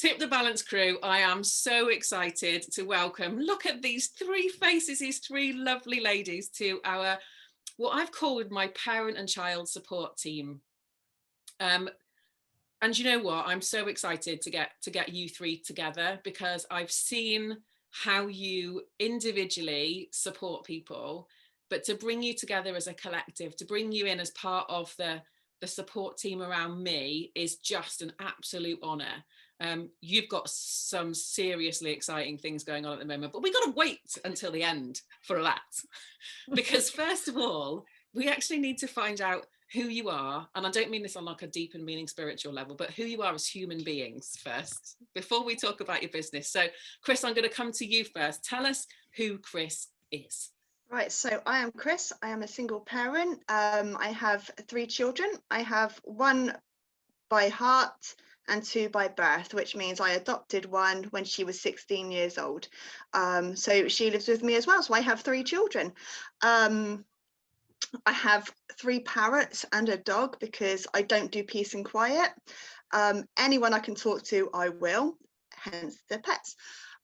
Tip the Balance crew, I am so excited to welcome, look at these three faces, these three lovely ladies to our, what I've called my parent and child support team. And you know what, I'm so excited to get you three together, because I've seen how you individually support people, but to bring you together as a collective, to bring you in as part of the support team around me is just an absolute honour. You've got some seriously exciting things going on at the moment, but we got to wait until the end for that. Because first of all, we actually need to find out who you are. And I don't mean this on like a deep and meaning spiritual level, but who you are as human beings first, before we talk about your business. So Chris, I'm going to come to you first. Tell us who Chris is. Right, so I am Chris. I am a single parent. I have 3 children. I have 1 by heart and 2 by birth, which means I adopted 1 when she was 16 years old. So she lives with me as well. So I have 3 children. I have 3 parrots and a dog, because I don't do peace and quiet. Anyone I can talk to, I will, hence the pets.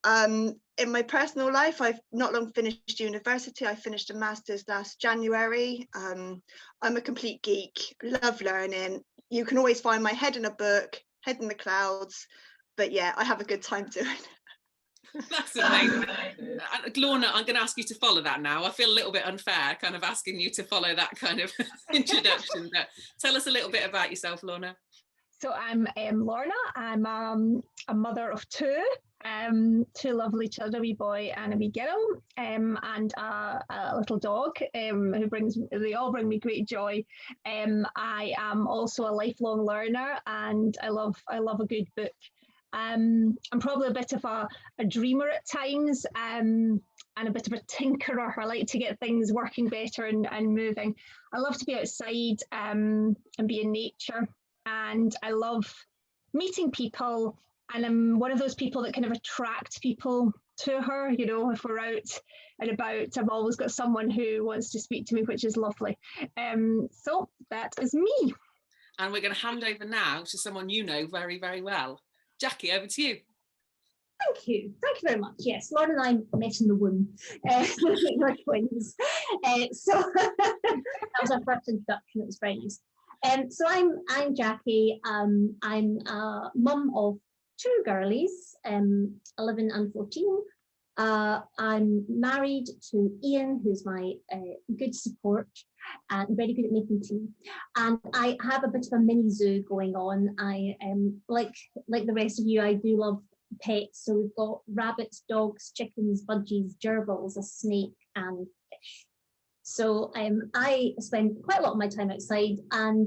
In my personal life, I've not long finished university. I finished a master's last January. I'm a complete geek, love learning. You can always find my head in a book, head in the clouds, but yeah, I have a good time doing it. That's amazing. Lorna, I'm going to ask you to follow that now. I feel a little bit unfair kind of asking you to follow that kind of introduction, but tell us a little bit about yourself, Lorna. So I'm Lorna. I'm a mother of 2 lovely children, a wee boy and a wee girl, and a little dog they all bring me great joy. I am also a lifelong learner, and I love a good book. I'm probably a bit of a dreamer at times, and a bit of a tinkerer. I like to get things working better and moving. I love to be outside and be in nature. And I love meeting people, and I'm one of those people that kind of attract people to her. You know, if we're out and about, I've always got someone who wants to speak to me, which is lovely. So that is me. And we're going to hand over now to someone you know very, very well. Jackie, over to you. Thank you very much. Yes, Lorna and I met in the womb. We're twins. So that was our first introduction. It was very nice. So I'm Jackie. I'm a mum of 2 girlies, 11 and 14. I'm married to Ian, who's my good support and very good at making tea. And I have a bit of a mini zoo going on. I like the rest of you, I do love pets. So we've got rabbits, dogs, chickens, budgies, gerbils, a snake, and fish. So I spend quite a lot of my time outside and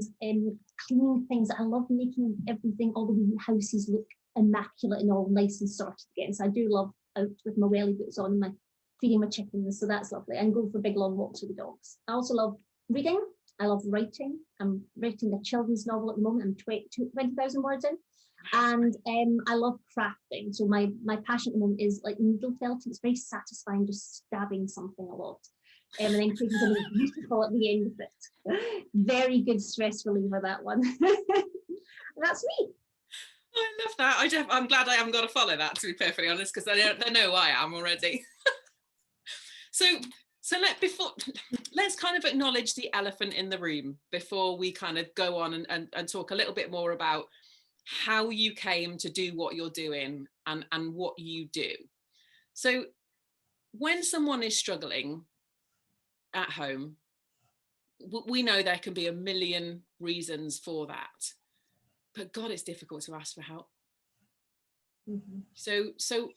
cleaning things. I love making everything, all the wee houses look immaculate and all nice and sorted again. So I do love out with my welly boots on, my feeding my chickens. So that's lovely. And go for big long walks with the dogs. I also love reading. I love writing. I'm writing a children's novel at the moment. I'm 20,000 words in. And I love crafting. So my passion at the moment is like needle felting. It's very satisfying just stabbing something a lot. And then creating something beautiful at the end of it. Very good stress reliever, that one. That's me. I love that. I'm glad I haven't got to follow that, to be perfectly honest, because they know who I am already. So let's kind of acknowledge the elephant in the room before we kind of go on and talk a little bit more about how you came to do what you're doing and what you do. So when someone is struggling at home, we know there can be a million reasons for that, but God, it's difficult to ask for help. Mm-hmm. So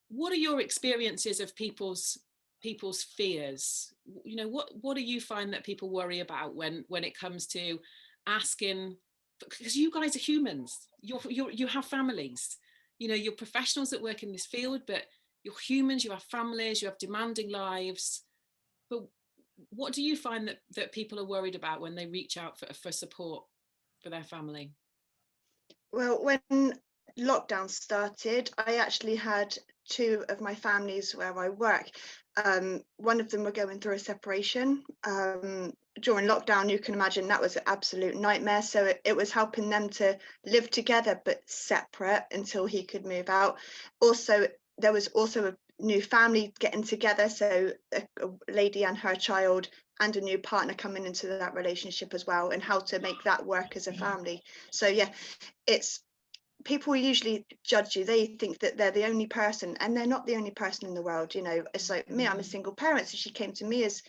what are your experiences of people's fears? You know, what do you find that people worry about when it comes to asking? Because you guys are humans, you have families, you know, you're professionals that work in this field, but you're humans, you have families, you have demanding lives. But what do you find that people are worried about when they reach out for support for their family? Well, when lockdown started, I actually had 2 of my families where I work, One of them were going through a separation. During lockdown, you can imagine that was an absolute nightmare. So it was helping them to live together but separate until he could move out. Also, there was also a new family getting together, so a lady and her child and a new partner coming into that relationship as well, and how to make that work as a family. So yeah, it's people usually judge you. They think that they're the only person, and they're not the only person in the world. You know, it's like me, I'm a single parent, so she came to me as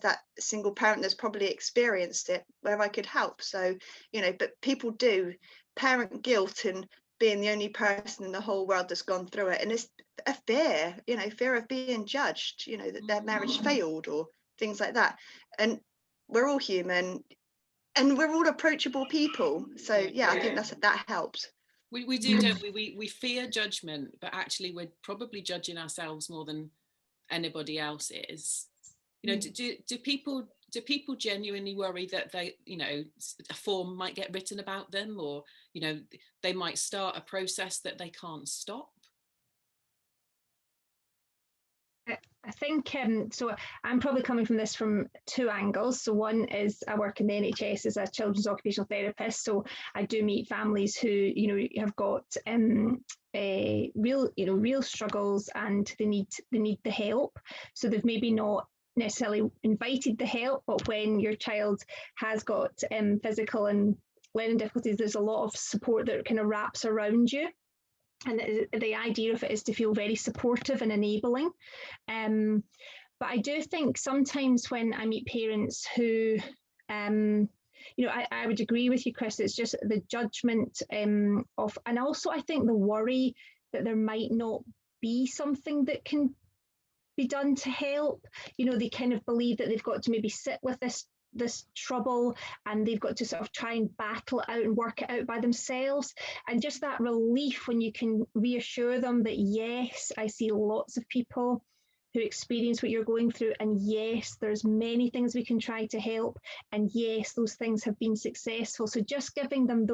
that single parent that's probably experienced it, where I could help. So, you know, but people do parent guilt and being the only person in the whole world that's gone through it, and it's a fear, you know, fear of being judged, you know, that their marriage failed or things like that. And we're all human, and we're all approachable people. So yeah, I think that helps. We do, don't we? We fear judgment, but actually we're probably judging ourselves more than anybody else is. You know, do people genuinely worry that they, you know, a form might get written about them, or, you know, they might start a process that they can't stop? I think so. I'm probably coming from this from two angles. So one is I work in the NHS as a children's occupational therapist. So I do meet families who, you know, have got real struggles, and they need the help. So they've maybe not necessarily invited the help, but when your child has got physical and learning difficulties, there's a lot of support that kind of wraps around you. And the idea of it is to feel very supportive and enabling. But I do think sometimes when I meet parents who, you know, I would agree with you, Chris, it's just the judgment of, and also I think the worry that there might not be something that can be done to help. You know, they kind of believe that they've got to maybe sit with this trouble, and they've got to sort of try and battle it out and work it out by themselves. And just that relief when you can reassure them that, yes, I see lots of people who experience what you're going through, and yes, there's many things we can try to help, and yes, those things have been successful. So just giving them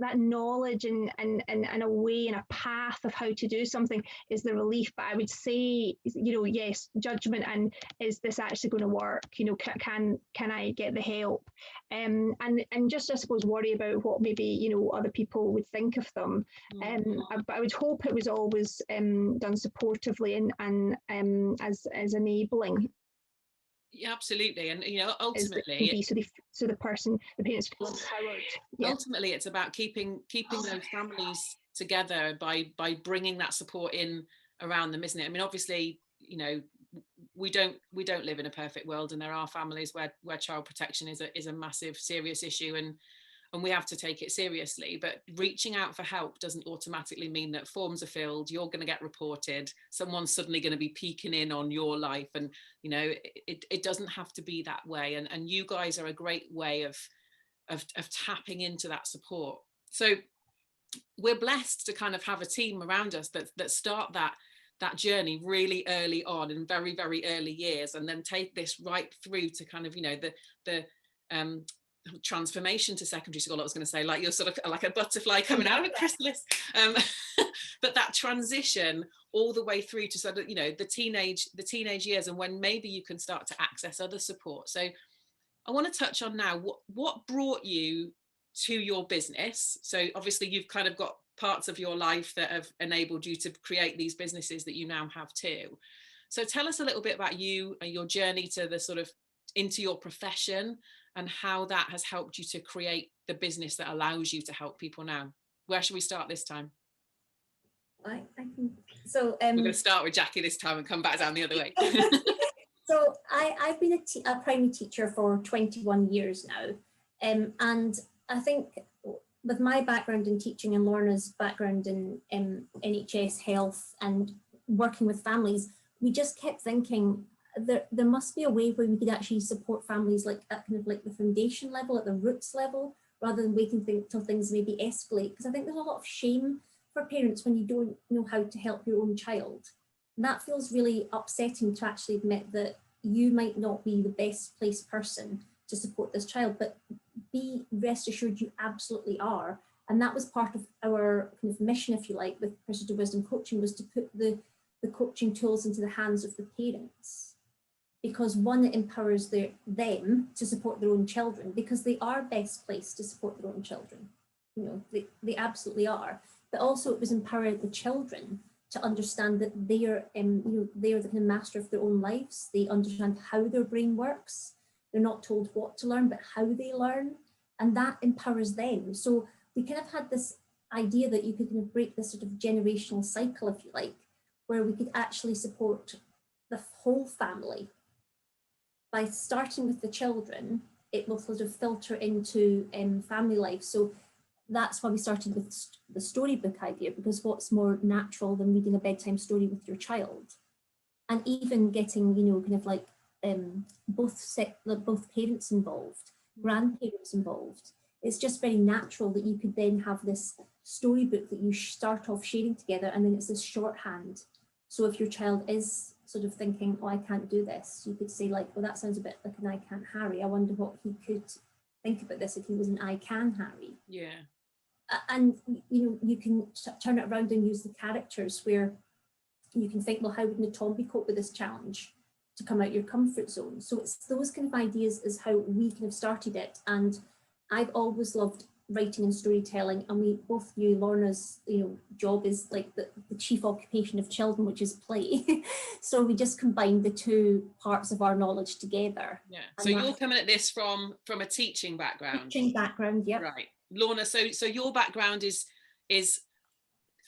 that knowledge and a way and a path of how to do something is the relief. But I would say, you know, yes, judgment, and is this actually going to work? You know, can I get the help? And just, I suppose, worry about what maybe, you know, other people would think of them. But I would hope it was always done supportively and as enabling. Yeah, absolutely. And, you know, ultimately, so the parents feel empowered. Yeah. Ultimately, it's about keeping those families together by bringing that support in around them, isn't it? I mean, obviously, you know, we don't live in a perfect world, and there are families where child protection is a massive, serious issue, and we have to take it seriously. But reaching out for help doesn't automatically mean that forms are filled, you're going to get reported, someone's suddenly going to be peeking in on your life. And, you know, it doesn't have to be that way. And you guys are a great way of tapping into that support. So we're blessed to kind of have a team around us that start that journey really early on, in very, very early years, and then take this right through to kind of, you know, the transformation to secondary school. I was going to say, like, you're sort of like a butterfly coming out of a chrysalis, but that transition all the way through to sort of, you know, the teenage years, and when maybe you can start to access other support. So I want to touch on now what brought you to your business. So obviously you've kind of got parts of your life that have enabled you to create these businesses that you now have too. So tell us a little bit about you and your journey to the sort of into your profession, and how that has helped you to create the business that allows you to help people now. Where should we start this time? I can. So we're going to start with Jackie this time and come back down the other way. So I've been a primary teacher for 21 years now, and I think with my background in teaching and Lorna's background in NHS health and working with families, we just kept thinking there must be a way where we could actually support families like at kind of like the foundation level, at the roots level, rather than waiting till things maybe escalate. Because I think there's a lot of shame for parents when you don't know how to help your own child. And that feels really upsetting, to actually admit that you might not be the best placed person to support this child, but rest assured you absolutely are. And that was part of our kind of mission, if you like, with Precious Wisdom Coaching, was to put the the coaching tools into the hands of the parents, because one, it empowers them to support their own children, because they are best placed to support their own children. You know, they absolutely are. But also it was empowering the children to understand that they are, they are the kind of master of their own lives. They understand how their brain works. They're not told what to learn, but how they learn. And that empowers them. So we kind of had this idea that you could kind of break this sort of generational cycle, if you like, where we could actually support the whole family. By starting with the children, it will sort of filter into family life. So that's why we started with the storybook idea, because what's more natural than reading a bedtime story with your child? And even getting, you know, kind of like both parents involved, grandparents involved. It's just very natural that you could then have this storybook that you start off sharing together, and then it's this shorthand. So if your child is sort of thinking, oh, I can't do this, you could say like, well, that sounds a bit like an I Can't Harry. I wonder what he could think about this if he was an I Can Harry. Yeah. And, you know, you can turn it around and use the characters where you can think, well, how would Natombi cope with this challenge to come out your comfort zone? So it's those kind of ideas is how we kind of started it. And I've always loved writing and storytelling, and we both knew Lorna's, you know, job is like the chief occupation of children, which is play. So we just combined the two parts of our knowledge together. Yeah. So you're coming at this from a teaching background. Teaching background, yeah. Right. Lorna, so your background is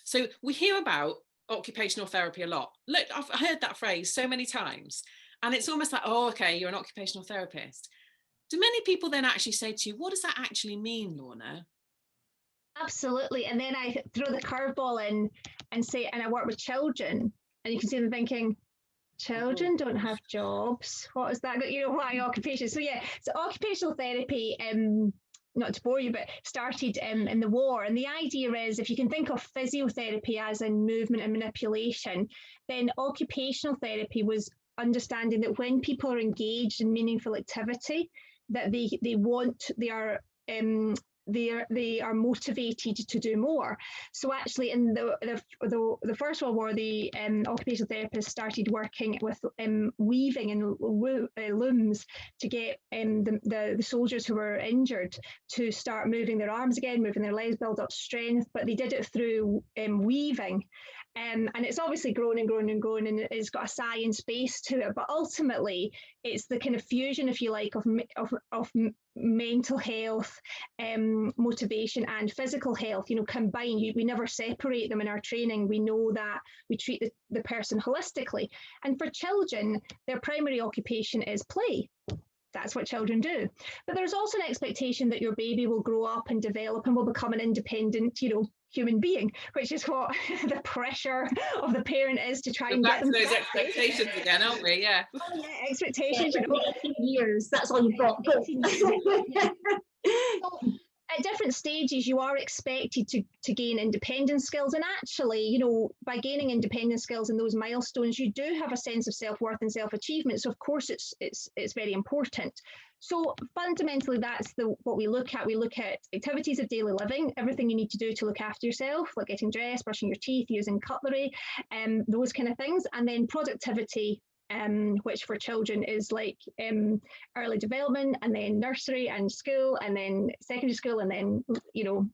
so we hear about occupational therapy a lot. Look, I've heard that phrase so many times, and it's almost like, oh, okay, you're an occupational therapist. Do many people then actually say to you, what does that actually mean, Lorna? Absolutely. And then I throw the curveball in and say, and I work with children, and you can see them thinking, children don't have jobs. What is that? You know, what occupation? So yeah, so occupational therapy, not to bore you, but started in the war. And the idea is, if you can think of physiotherapy as in movement and manipulation, then occupational therapy was understanding that when people are engaged in meaningful activity, that they are motivated to do more. So actually in the First World War, the occupational therapists started working with weaving and looms to get the soldiers who were injured to start moving their arms again, moving their legs, build up strength, but they did it through weaving. And it's obviously grown and grown and grown, and it's got a science base to it. But ultimately, it's the kind of fusion, if you like, of mental health, motivation, and physical health. You know, combined. We never separate them in our training. We know that we treat the person holistically. And for children, their primary occupation is play. That's what children do. But there's also an expectation that your baby will grow up and develop and will become an independent, you know, human being, which is what the pressure of the parent is to try and get them. Back to those expectations again, aren't we? Yeah. Oh yeah, expectations. Yeah, 18 years, that's all you've got. At different stages, you are expected to gain independence skills, and actually, you know, by gaining independence skills in those milestones, you do have a sense of self-worth and self-achievement. So of course, it's very important. So fundamentally, that's what we look at. We look at activities of daily living, everything you need to do to look after yourself, like getting dressed, brushing your teeth, using cutlery, those kind of things, and then productivity. Which for children is like early development, and then nursery and school, and then secondary school, and then, you know,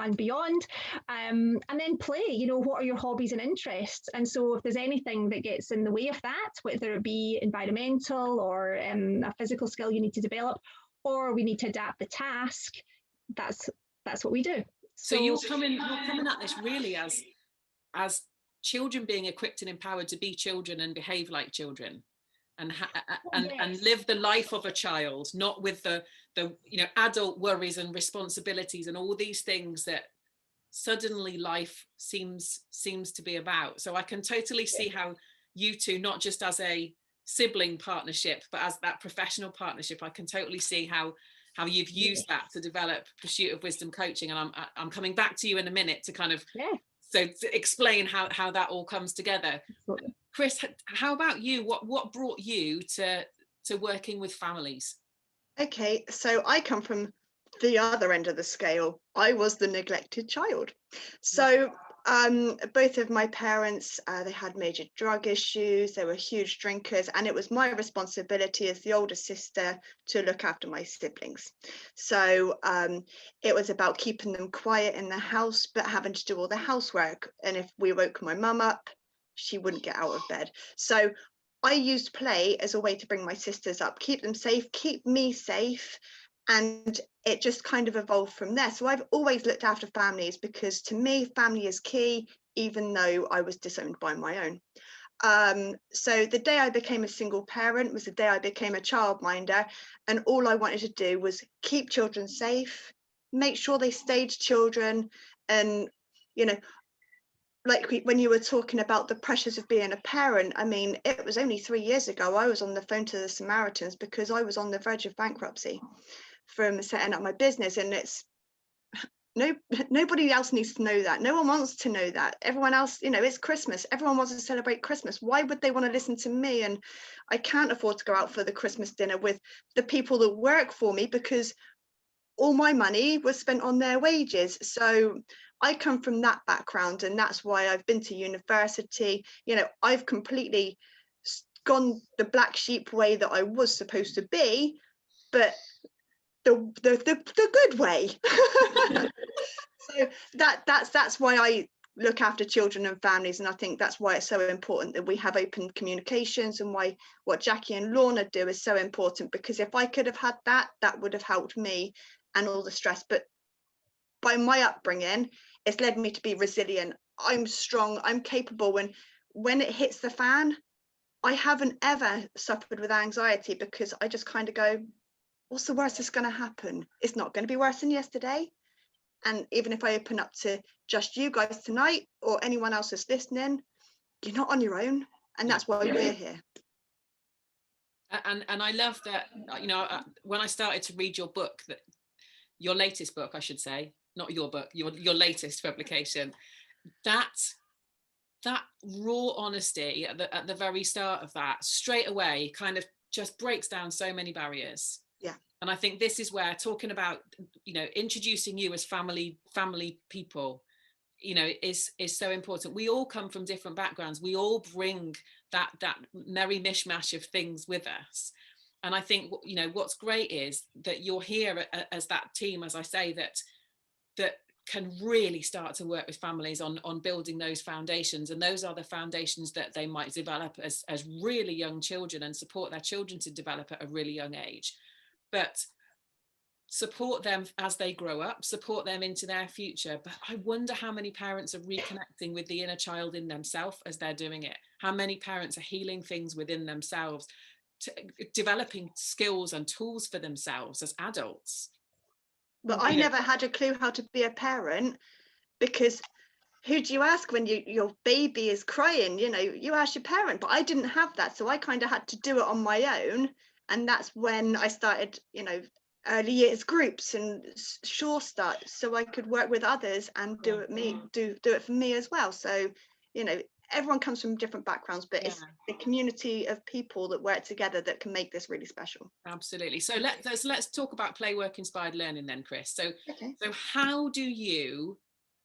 and beyond, and then play. You know, what are your hobbies and interests? And so if there's anything that gets in the way of that, whether it be environmental or a physical skill you need to develop, or we need to adapt the task, that's what we do. So you're coming at this really as children being equipped and empowered to be children and behave like children, and live the life of a child, not with the you know, adult worries and responsibilities and all these things that suddenly life seems to be about. So I can totally see how you two, not just as a sibling partnership, but as that professional partnership, I can totally see how you've used that to develop Pursuit of Wisdom coaching. And I'm coming back to you in a minute to kind of so to explain how that all comes together. Absolutely. Chris, how about you? What brought you to working with families? Okay, so I come from the other end of the scale. I was the neglected child. So Both of my parents, they had major drug issues. They were huge drinkers, and it was my responsibility as the older sister to look after my siblings. So it was about keeping them quiet in the house, but having to do all the housework. And if we woke my mum up, she wouldn't get out of bed. So I used play as a way to bring my sisters up, keep them safe, keep me safe. And it just kind of evolved from there. So I've always looked after families, because to me, family is key, even though I was disowned by my own. So the day I became a single parent was the day I became a childminder, and all I wanted to do was keep children safe, make sure they stayed children. And, you know, like when you were talking about the pressures of being a parent, I mean, it was only 3 years ago I was on the phone to the Samaritans because I was on the verge of bankruptcy from setting up my business. And it's nobody else needs to know that. No one wants to know that. Everyone else, you know, it's Christmas, everyone wants to celebrate Christmas. Why would they want to listen to me? And I can't afford to go out for the Christmas dinner with the people that work for me, because all my money was spent on their wages. So I come from that background, and that's why I've been to university. You know, I've completely gone the black sheep way that I was supposed to be, but the good way. So that's why I look after children and families, and I think that's why it's so important that we have open communications, and why what Jackie and Lorna do is so important, because if I could have had that, that would have helped me and all the stress. But by my upbringing, it's led me to be resilient. I'm strong, I'm capable, and when it hits the fan, I haven't ever suffered with anxiety, because I just kind of go, what's the worst that's going to happen? It's not going to be worse than yesterday. And even if I open up to just you guys tonight, or anyone else that's listening, you're not on your own, and that's why we're here. And I love that, you know, when I started to read your book, that your latest book, I should say, not your book, your latest publication, that raw honesty at the very start of that, straight away, kind of just breaks down so many barriers. Yeah. And I think this is where talking about, you know, introducing you as family people, you know, is so important. We all come from different backgrounds. We all bring that merry mishmash of things with us. And I think, you know, what's great is that you're here as that team, as I say, that can really start to work with families on building those foundations. And those are the foundations that they might develop as really young children, and support their children to develop at a really young age. But support them as they grow up, support them into their future. But I wonder how many parents are reconnecting with the inner child in themselves as they're doing it. How many parents are healing things within themselves, developing skills and tools for themselves as adults. But I never had a clue how to be a parent, because who do you ask when your baby is crying? You know, you ask your parent, but I didn't have that. So I kind of had to do it on my own. And that's when I started, you know, early years groups and Sure Start, so I could work with others and do it for me as well. So, you know, everyone comes from different backgrounds, but it's the community of people that work together that can make this really special. Absolutely. So let's talk about play work inspired learning then, Chris. So so how do you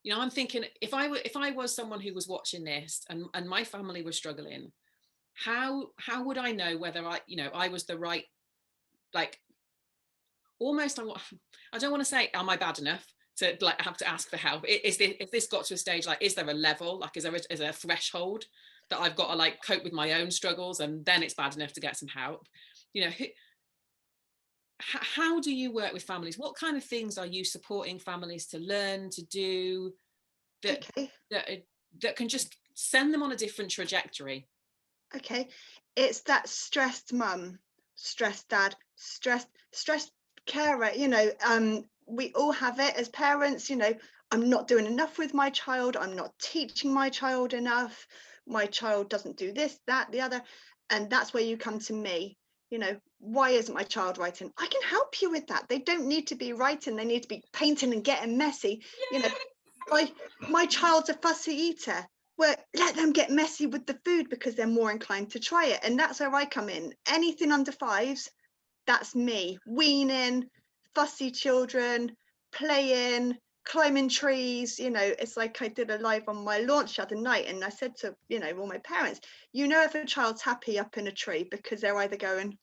know, I'm thinking, if I was someone who was watching this and my family was struggling, how would I know whether I was the right, like, almost, I don't want to say, am I bad enough to like have to ask for help? Is this got to a stage, like, is there a level, like, is there a threshold that I've got to like cope with my own struggles, and then it's bad enough to get some help? You know, how do you work with families? What kind of things are you supporting families to learn to do that can just send them on a different trajectory? Okay, it's that stressed mum, stressed dad, stressed carer. You know, we all have it as parents. You know, I'm not doing enough with my child, I'm not teaching my child enough, my child doesn't do this, that, the other. And that's where you come to me. You know, why isn't my child writing? I can help you with that. They don't need to be writing, they need to be painting and getting messy. You know, my child's a fussy eater. Well, let them get messy with the food, because they're more inclined to try it. And that's where I come in. Anything under 5s, that's me. Weaning, fussy children, playing, climbing trees, it's like I did a live on my launch the other night, and I said to, all my parents, if a child's happy up in a tree because they're either going,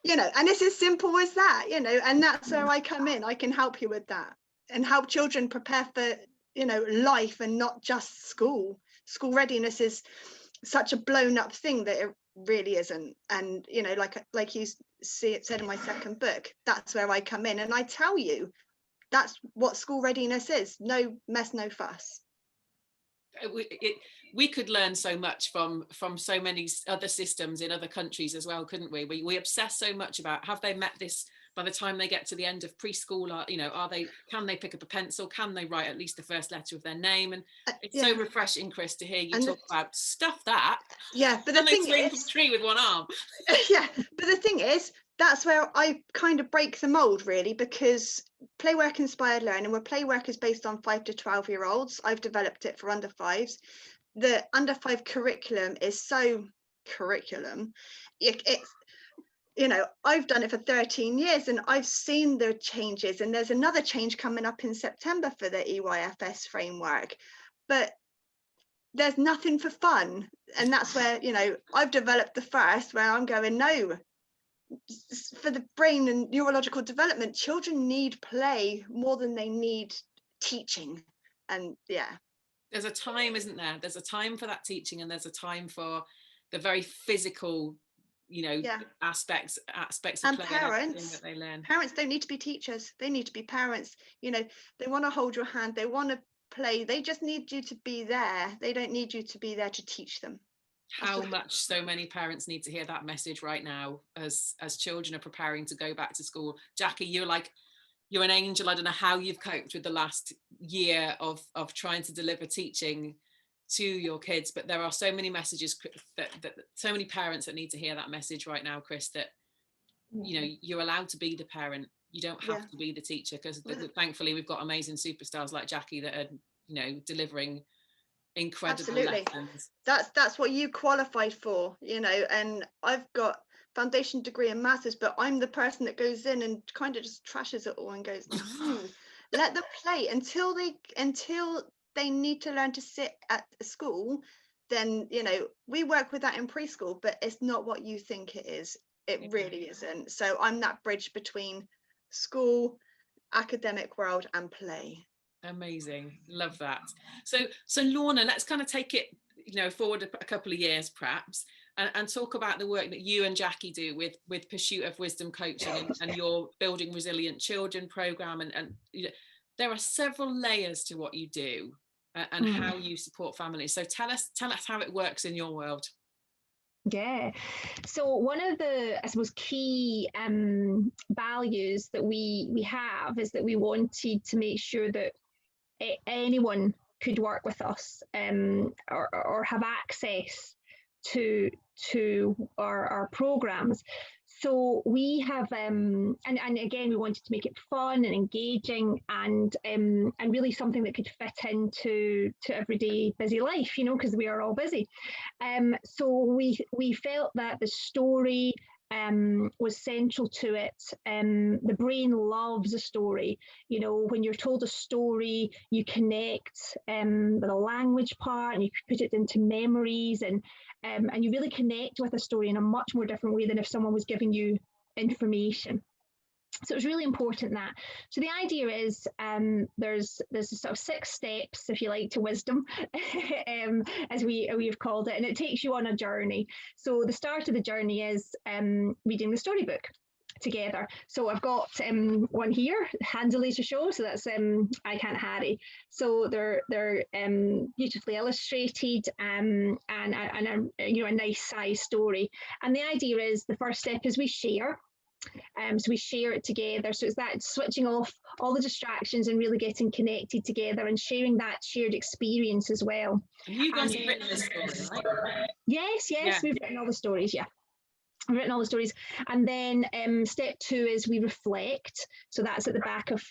and it's as simple as that, and that's where I come in. I can help you with that and help children prepare for, life and not just school. School readiness is such a blown up thing that it really isn't. And, like you said in my second book, that's where I come in and I tell you, that's what school readiness is. No mess, no fuss. We could learn so much from so many other systems in other countries as well, couldn't we? We obsess so much about, have they met this by the time they get to the end of preschool? Can they pick up a pencil? Can they write at least the first letter of their name? And it's so refreshing, Chris, to hear you talk about stuff that. Yeah, but the thing is, from a tree with one arm. Yeah, but the thing is, that's where I kind of break the mold, really, because playwork inspired learning, where playwork is based on 5 to 12-year-olds. I've developed it for under 5s. The under 5 curriculum is so curriculum. It's I've done it for 13 years and I've seen the changes, and there's another change coming up in September for the EYFS framework, but there's nothing for fun. And that's where, I've developed the first, where I'm going, no, for the brain and neurological development, children need play more than they need teaching. And there's a time, isn't there? There's a time for that teaching, and there's a time for the very physical, aspects of and play parents that they learn. Parents don't need to be teachers, they need to be parents. They want to hold your hand, they want to play, they just need you to be there. They don't need you to be there to teach them. How much so many parents need to hear that message right now as children are preparing to go back to school. Jackie, you're an angel. I don't know how you've coped with the last year of trying to deliver teaching to your kids, but there are so many messages that so many parents that need to hear that message right now, Chris, that you're allowed to be the parent. You don't have to be the teacher, because thankfully we've got amazing superstars like Jackie that are delivering incredible lessons. That's what you qualified for, and I've got foundation degree and masters, but I'm the person that goes in and kind of just trashes it all and goes, let them play until they need to learn to sit at school. Then we work with that in preschool, but it's not what you think it is. It really isn't. So I'm that bridge between school, academic world, and play. Amazing, love that. So Lorna, let's kind of take it forward a couple of years perhaps, and talk about the work that you and Jackie do with Pursuit of Wisdom coaching and your Building Resilient Children program, and there are several layers to what you do and how you support families. So tell us how it works in your world. Yeah, so one of the, I suppose, key values that we have is that we wanted to make sure that anyone could work with us or have access to our programs. So we have, and again, we wanted to make it fun and engaging and really something that could fit into everyday busy life, because we are all busy. So we felt that the story was central to it. The brain loves a story. When you're told a story, you connect with the language part, and you put it into memories, and you really connect with a story in a much more different way than if someone was giving you information. So it's really important that. So the idea is there's sort of 6 steps, if you like, to wisdom, as we've called it, and it takes you on a journey. So the start of the journey is reading the storybook together. So I've got one here, handily to show. So that's I Can't Harry. So they're beautifully illustrated and a nice size story. And the idea is the first step is we share. So we share it together. So it's that switching off all the distractions and really getting connected together and sharing that shared experience as well. And you guys have written this story, right? Yes, we've written all the stories, I've written all the stories. And then step 2 is we reflect. So that's at the back of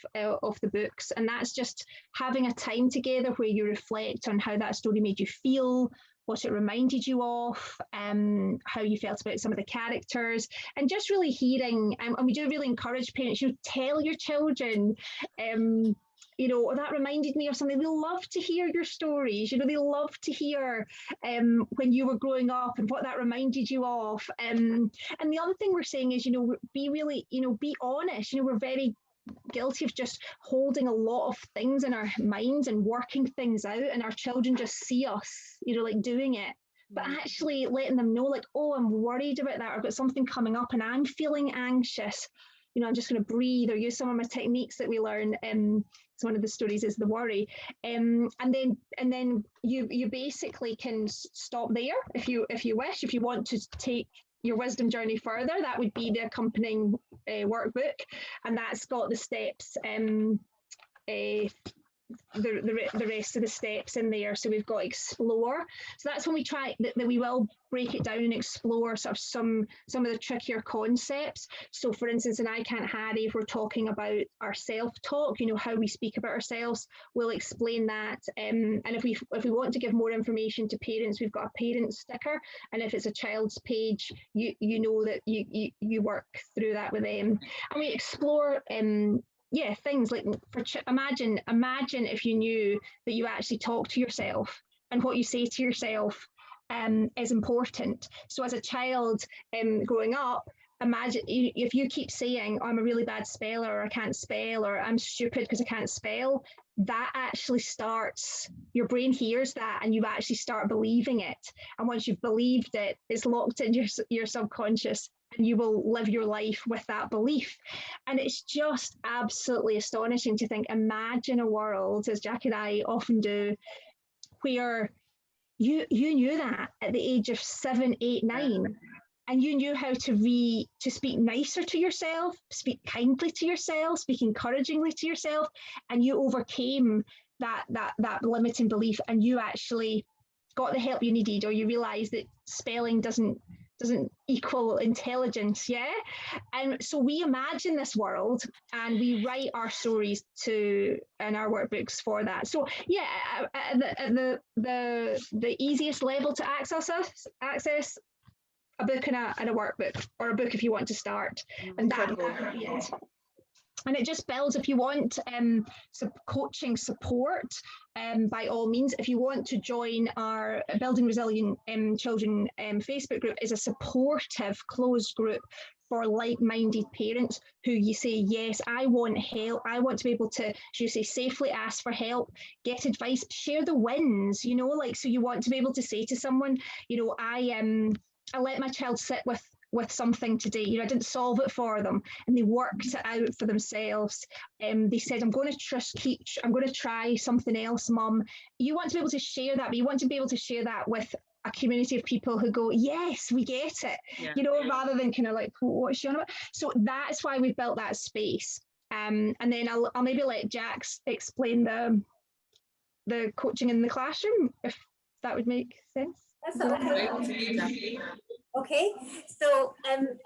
the books. And that's just having a time together where you reflect on how that story made you feel, what it reminded you of, how you felt about some of the characters, and just really hearing, and we do really encourage parents, tell your children, that reminded me of something. They love to hear your stories. They love to hear when you were growing up and what that reminded you of. And the other thing we're saying is, be really, be honest. We're very guilty of just holding a lot of things in our minds and working things out, and our children just see us, like doing it. But actually letting them know, like, oh, I'm worried about that, or I've got something coming up and I'm feeling anxious. I'm just going to breathe, or use some of my techniques that we learn. So one of the stories is the worry, and then you basically can stop there if you wish. If you want to take your wisdom journey further, that would be the accompanying workbook, and that's got the steps. The rest of the steps in there. So we've got explore. So that's when we try that we will break it down and explore sort of some of the trickier concepts. So for instance, in I Can't Harry, if we're talking about our self-talk, how we speak about ourselves, we'll explain that. And if we want to give more information to parents, we've got a parent sticker. And if it's a child's page, you know that you work through that with them. And we explore things like, imagine if you knew that you actually talk to yourself, and what you say to yourself is important. So as a child growing up, imagine if you keep saying, oh, I'm a really bad speller, or I can't spell, or I'm stupid because I can't spell, that actually starts, your brain hears that and you actually start believing it. And once you've believed it, it's locked in your subconscious, and you will live your life with that belief. And it's just absolutely astonishing to think, imagine a world, as Jack and I often do, where you knew that at the age of 7, 8, 9, and you knew how to speak nicer to yourself, speak kindly to yourself, speak encouragingly to yourself, and you overcame that limiting belief, and you actually got the help you needed, or you realized that spelling doesn't equal intelligence. And so we imagine this world, and we write our stories in our workbooks for that. So the easiest level to access a book and a workbook, or a book if you want to start. And that would be it. And it just builds. If you want coaching support, by all means, if you want to join our Building Resilient Children Facebook group, is a supportive closed group for like-minded parents who you say, yes, I want help. I want to be able to, as you say, safely ask for help, get advice, share the wins, so you want to be able to say to someone, I let my child sit with something today. I didn't solve it for them, and they worked it out for themselves. They said, I'm going to try something else, Mum. You want to be able to share that, but you want to be able to share that with a community of people who go, yes, we get it, rather than kind of like, what's she on about? So that's why we've built that space. And then I'll maybe let Jack explain the coaching in the classroom, if that would make sense. That's okay. So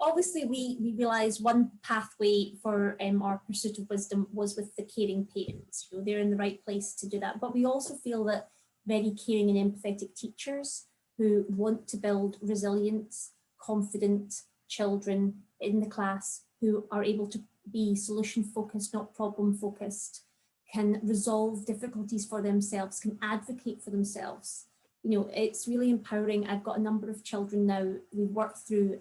obviously we realised one pathway for our pursuit of wisdom was with the caring parents. They're in the right place to do that. But we also feel that very caring and empathetic teachers who want to build resilience, confident children in the class, who are able to be solution focused, not problem focused, can resolve difficulties for themselves, can advocate for themselves. It's really empowering. I've got a number of children now. We've worked through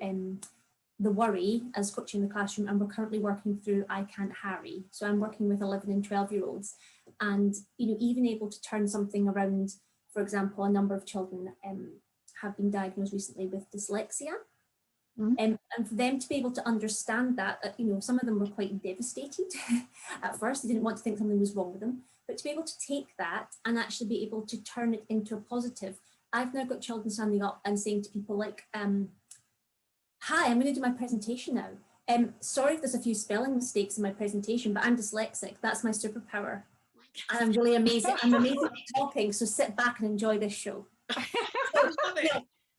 the worry as coaching in the classroom, and we're currently working through I Can't Harry. So I'm working with 11 and 12-year-olds, and even able to turn something around. For example, a number of children have been diagnosed recently with dyslexia. And for them to be able to understand that, some of them were quite devastated at first. They didn't want to think something was wrong with them, but to be able to take that and actually be able to turn it into a positive. I've now got children standing up and saying to people like, hi, I'm going to do my presentation now. Sorry if there's a few spelling mistakes in my presentation, but I'm dyslexic. That's my superpower. And I'm really amazing. I'm amazing at talking, so sit back and enjoy this show.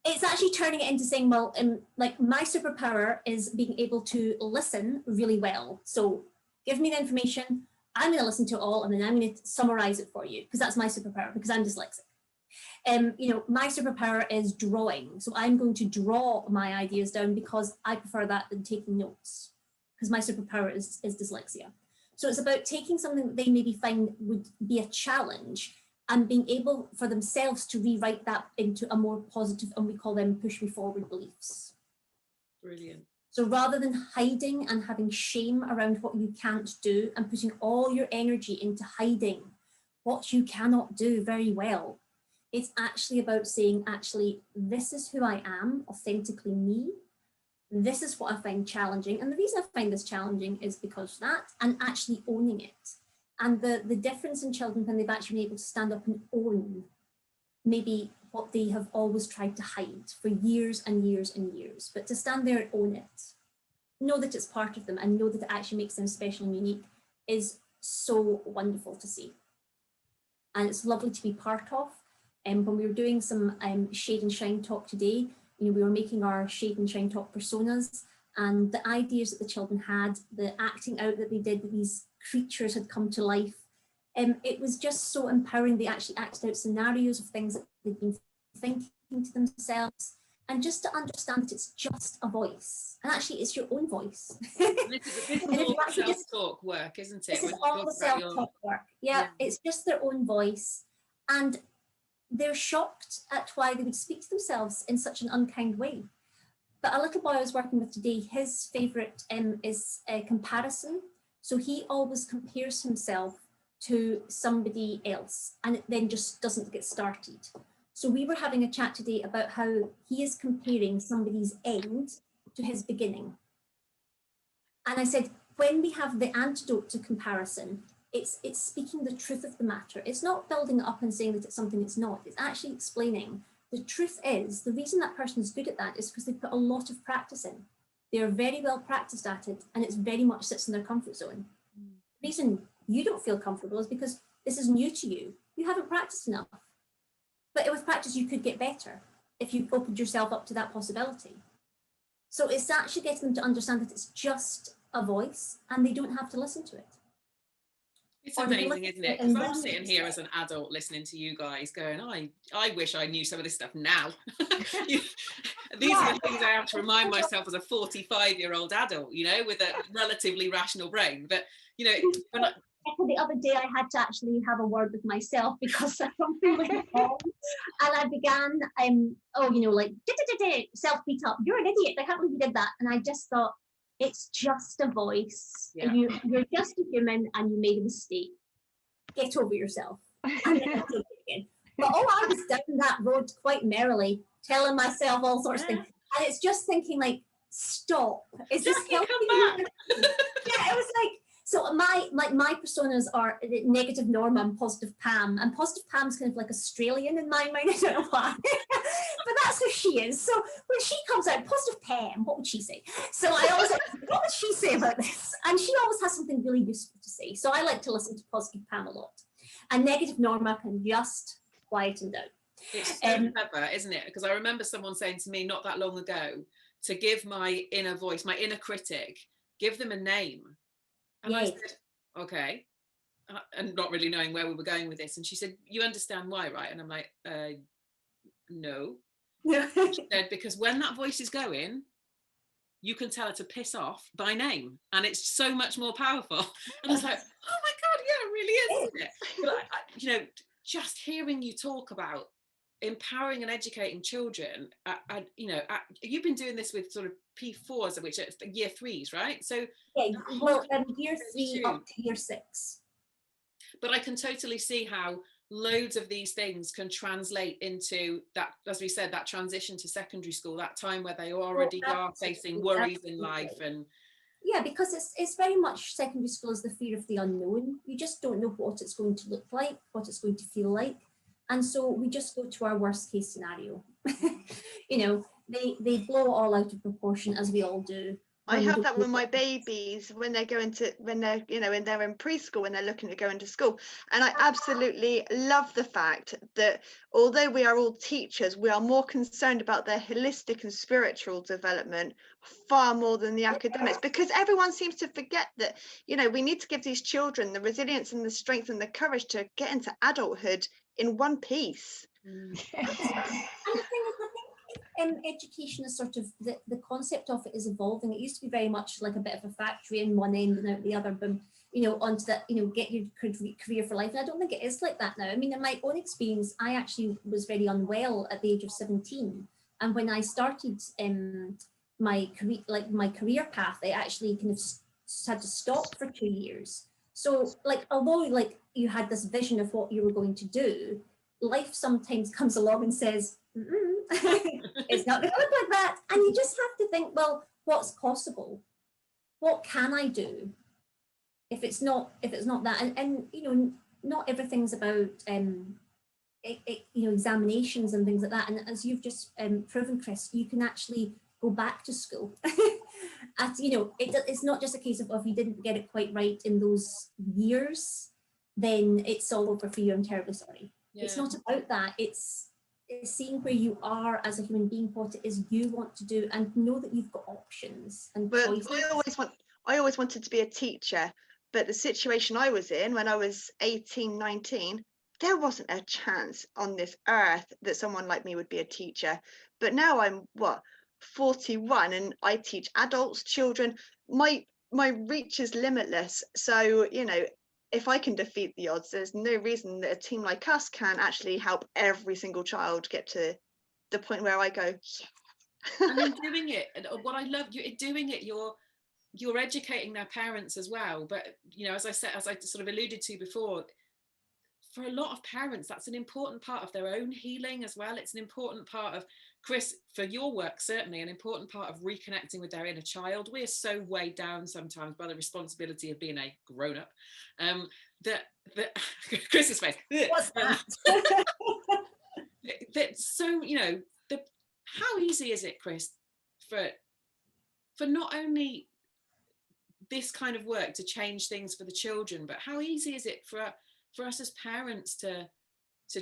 It's actually turning it into saying, well, like my superpower is being able to listen really well. So give me the information, I'm going to listen to it all, and then I'm going to summarize it for you, because that's my superpower, because I'm dyslexic. You know, my superpower is drawing. So I'm going to draw my ideas down because I prefer that than taking notes, because my superpower is dyslexia. So it's about taking something that they maybe find would be a challenge and being able for themselves to rewrite that into a more positive, and we call them push me forward beliefs. Brilliant. So rather than hiding and having shame around what you can't do and putting all your energy into hiding what you cannot do very well, it's actually about saying, actually, this is who I am, authentically me. This is what I find challenging. And the reason I find this challenging is because of that, and actually owning it. And the difference in children when they've actually been able to stand up and own maybe what they have always tried to hide for years and years and years, but to stand there and own it, know that it's part of them and know that it actually makes them special and unique is so wonderful to see. And it's lovely to be part of. And when we were doing some shade and shine talk today, you know, we were making our shade and shine talk personas, and the ideas that the children had, the acting out that they did, that these creatures had come to life. It was just so empowering. They actually acted out scenarios of things that they'd been thinking to themselves, and just to understand that it's just a voice, and actually it's your own voice. This is all self-talk work, isn't it? This is all the self-talk work. Yeah, it's just their own voice, and they're shocked at why they would speak to themselves in such an unkind way. But a little boy I was working with today, his favourite is comparison. So he always compares himself to somebody else, and it then just doesn't get started. So we were having a chat today about how he is comparing somebody's end to his beginning. And I said, when we have the antidote to comparison, it's speaking the truth of the matter. It's not building it up and saying that it's something it's not. It's actually explaining the truth is the reason that person is good at that is because they put a lot of practice in. They're very well practiced at it, and it's very much sits in their comfort zone. The reason you don't feel comfortable is because this is new to you. You haven't practiced enough. But with practice, you could get better if you opened yourself up to that possibility. So it's actually getting them to understand that it's just a voice and they don't have to listen to it. It's amazing, isn't it? Because I'm sitting here as an adult listening to you guys going, I wish I knew some of this stuff now. These are the things I have to remind myself as a 45-year-old adult, you know, with a relatively rational brain. But, you know, when the other day I had to actually have a word with myself because something went wrong, and I began, like, self-beat up. You're an idiot. I can't believe you did that. And I just thought, it's just a voice. Yeah. You're just a human and you made a mistake. Get over yourself. And then I'll take it again. But I was down that road quite merrily, telling myself all sorts of things. And it's just thinking like, stop. Is this helping you? Yeah, it was like, so my personas are negative Norma and positive Pam. And positive Pam's kind of like Australian in my mind. I don't know why. But that's who she is. So when she comes out, positive Pam, what would she say? So I always like, what would she say about this? And she always has something really useful to say. So I like to listen to positive Pam a lot. And negative Norma can just quieten down. It's so clever, isn't it? Because I remember someone saying to me not that long ago to give my inner voice, my inner critic, give them a name. And I said, okay, and not really knowing where we were going with this. And she said, you understand why, right? And I'm like, no. She said, because when that voice is going, you can tell her to piss off by name. And it's so much more powerful. And I was like, oh my God, yeah, it really is, isn't it? But just hearing you talk about empowering and educating children, you've been doing this with sort of P4s, which are year 3s, right? So year 3 up to year 6. But I can totally see how loads of these things can translate into that, as we said, that transition to secondary school, that time where they already are facing worries in life. And yeah, because it's very much secondary school is the fear of the unknown. You just don't know what it's going to look like, what it's going to feel like. And so we just go to our worst case scenario. They blow it all out of proportion, as we all do. I have that with my babies when they're in preschool, when they're looking to go into school. And I absolutely love the fact that although we are all teachers, we are more concerned about their holistic and spiritual development far more than the academics, because everyone seems to forget that, we need to give these children the resilience and the strength and the courage to get into adulthood in one piece. And the thing is, I think education is sort of, the concept of it is evolving. It used to be very much like a bit of a factory in one end and out the other, boom, you know, onto that, you know, get your career for life. And I don't think it is like that now. I mean, in my own experience, I actually was very unwell at the age of 17. And when I started my career path, I actually kind of had to stop for 2 years. So like, although like you had this vision of what you were going to do, life sometimes comes along and says, it's not going to look like that. And you just have to think, well, what's possible? What can I do if it's not that? And you know, not everything's about you know, examinations and things like that. And as you've just proven, Chris, you can actually go back to school. You know, it's not just a case of, if you didn't get it quite right in those years, then it's all over for you. I'm terribly sorry. Yeah. It's not about that. It's seeing where you are as a human being, what it is you want to do, and know that you've got options and choices. I always wanted to be a teacher, but the situation I was in when I was 18, 19, there wasn't a chance on this earth that someone like me would be a teacher. But now I'm 41 and I teach adults, children. My reach is limitless. So, you know, if I can defeat the odds, there's no reason that a team like us can actually help every single child get to the point where I go, yeah. And in doing it, and what I love, you're doing it, you're educating their parents as well. But, you know, as I said, as I sort of alluded to before, for a lot of parents, that's an important part of their own healing as well. It's an important part of, Chris, for your work, certainly an important part of reconnecting with their inner child. We're so weighed down sometimes by the responsibility of being a grown-up that Chris's face. What's that? So, you know, how easy is it, Chris, for not only this kind of work to change things for the children, but how easy is it for us as parents to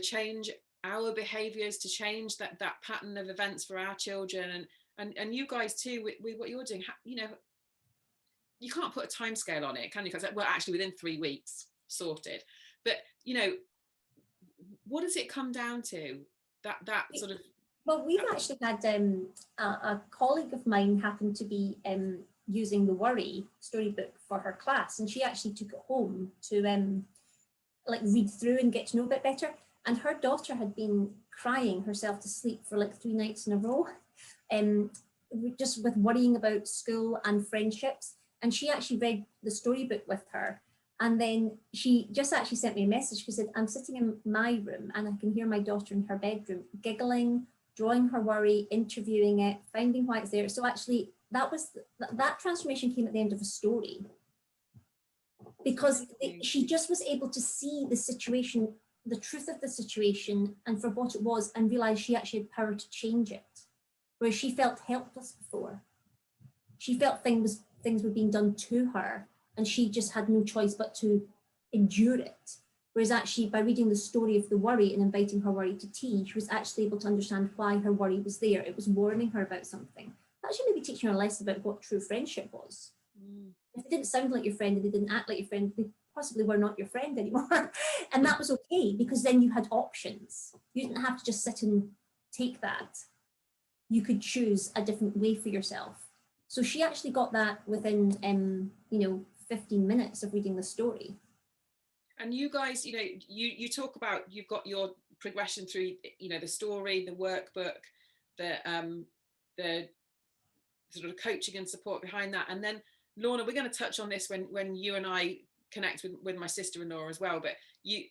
change our behaviors, to change that pattern of events for our children, and you guys too, with what you're doing? You know, you can't put a time scale on it, can you? Because, well, actually within 3 weeks sorted, but you know, what does it come down to, that sort of? Well, we've actually had a colleague of mine happened to be using the Worry storybook for her class, and she actually took it home to like read through and get to know a bit better. And her daughter had been crying herself to sleep for like 3 nights in a row, just with worrying about school and friendships. And she actually read the storybook with her. And then she just actually sent me a message. She said, I'm sitting in my room and I can hear my daughter in her bedroom giggling, drawing her worry, interviewing it, finding why it's there. So actually that transformation came at the end of a story, because she just was able to see the situation, the truth of the situation, and for what it was, and realize she actually had power to change it. Whereas she felt helpless before. She felt things were being done to her, and she just had no choice but to endure it. Whereas actually by reading the story of the worry and inviting her worry to tea, she was actually able to understand why her worry was there. It was warning her about something. Actually maybe teaching her less about what true friendship was. If they didn't sound like your friend and they didn't act like your friend, they possibly were not your friend anymore. And that was okay, because then you had options. You didn't have to just sit and take that. You could choose a different way for yourself. So she actually got that within, 15 minutes of reading the story. And you guys, you talk about, you've got your progression through, the story, the workbook, the sort of coaching and support behind that. And then Lorna, we're going to touch on this when you and I connect with my sister-in-law as well. But you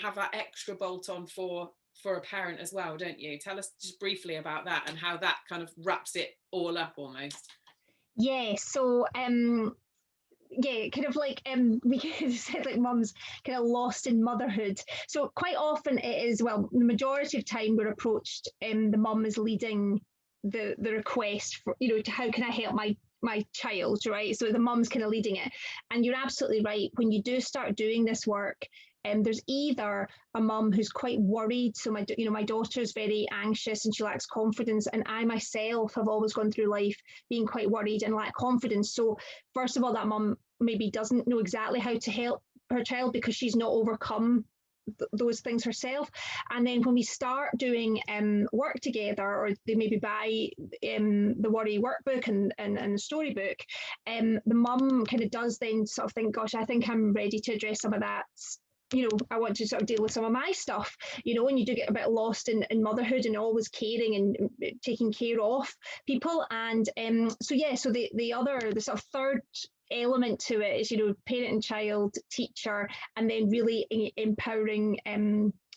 have that extra bolt on for a parent as well, don't you? Tell us just briefly about that and how that kind of wraps it all up almost. Yeah, so kind of like we said, like mums kind of lost in motherhood. So quite often it is, well, the majority of time we're approached, the mum is leading the request for, to how can I help my child, right? So the mum's kind of leading it. And you're absolutely right. When you do start doing this work, there's either a mum who's quite worried. So my daughter's very anxious and she lacks confidence. And I myself have always gone through life being quite worried and lack confidence. So first of all, that mum maybe doesn't know exactly how to help her child because she's not overcome those things herself. And then when we start doing work together, or they maybe buy the worry workbook and the storybook, the mum kind of does then sort of think, gosh, I think I'm ready to address some of that. You know, I want to sort of deal with some of my stuff, you know, and you do get a bit lost in motherhood and always caring and taking care of people. And so the sort of third element to it is, you know, parent and child, teacher, and then really empowering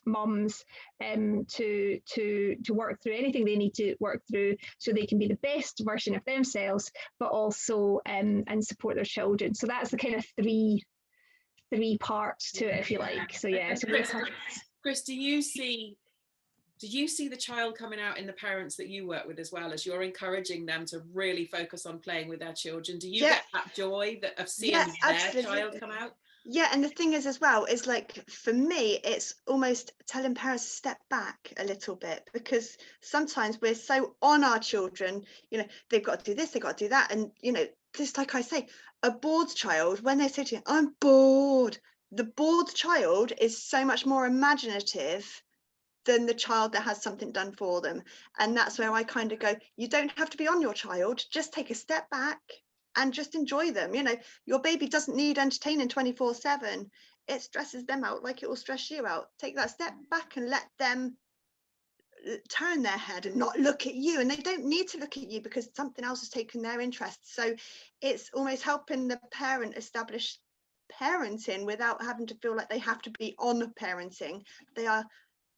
mums to work through anything they need to work through so they can be the best version of themselves, but also and support their children. So that's the kind of three parts to it, if you like. So yeah. So Chris, do you see the child coming out in the parents that you work with, as well as you're encouraging them to really focus on playing with their children? Do you get that joy of seeing their child come out? Yeah, and the thing is as well, is like, for me, it's almost telling parents to step back a little bit, because sometimes we're so on our children, you know, they've got to do this, they've got to do that. And, you know, just like I say, a bored child, when they say to you, I'm bored, the bored child is so much more imaginative than the child that has something done for them. And that's where I kind of go, you don't have to be on your child, just take a step back and just enjoy them. You know, your baby doesn't need entertaining 24/7. It stresses them out like it will stress you out. Take that step back and let them turn their head and not look at you. And they don't need to look at you because something else has taken their interest. So it's almost helping the parent establish parenting without having to feel like they have to be on parenting. They are